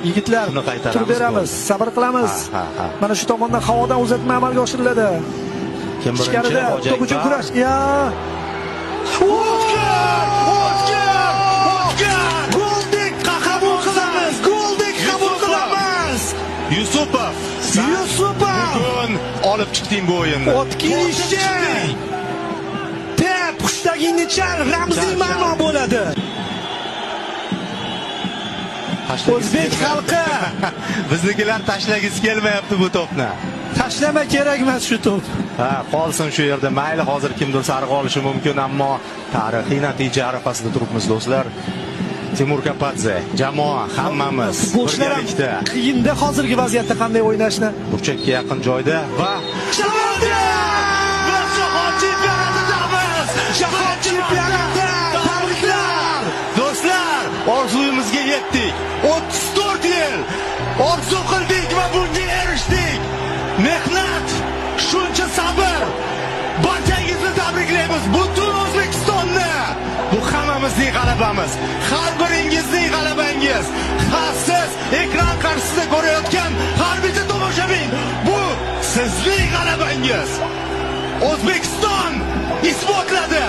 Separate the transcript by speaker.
Speaker 1: Yigitlar, turib beramiz, sabr qilamiz. Mana shu tomondan havodan uzatma amalga oshiriladi.
Speaker 2: Kim birinchi?
Speaker 1: Ichkarida to'p uchun kurash. Goldek qabul qilamiz. Goldek qabul qilamiz.
Speaker 2: Yusupov. Bugun olib chiqding bu o'yinni.
Speaker 1: O'tkirishchi. Tep xushtagingni chal, ramziy ma'no bo'ladi. O'zbek xalqi
Speaker 2: biznikilar tashlagisi kelmayapti bu to'pni.
Speaker 1: Tashlama kerak emas shu to'p.
Speaker 2: Qolsin shu yerda. Mayli hozir kimdir sariq olishi mumkin, ammo tarixiy natija arafasida turibmiz do'stlar. Timur Kapadze, jamoa, hammamiz birgalikda.
Speaker 1: Qiyinda hozirgi vaziyatda qanday o'ynashni.
Speaker 2: Burchakka yaqin joyda va
Speaker 1: Jahon chempionatidamiz. Jahon chempionati. Tabriklar.
Speaker 2: do'stlar, orzuyimizga yetdik. 34 yil orzu qildik va bunga erishdik. Mehnat, shuncha sabr. Barchangizni tabriklaymiz. Butun O'zbekistonni. Bu hammamizning g'alabamiz. Har biringizning g'alabangiz. Siz ekran qarshisida ko'rayotgan har bitta tomoshabin, bu sizning g'alabangiz. O'zbekiston isbotladi.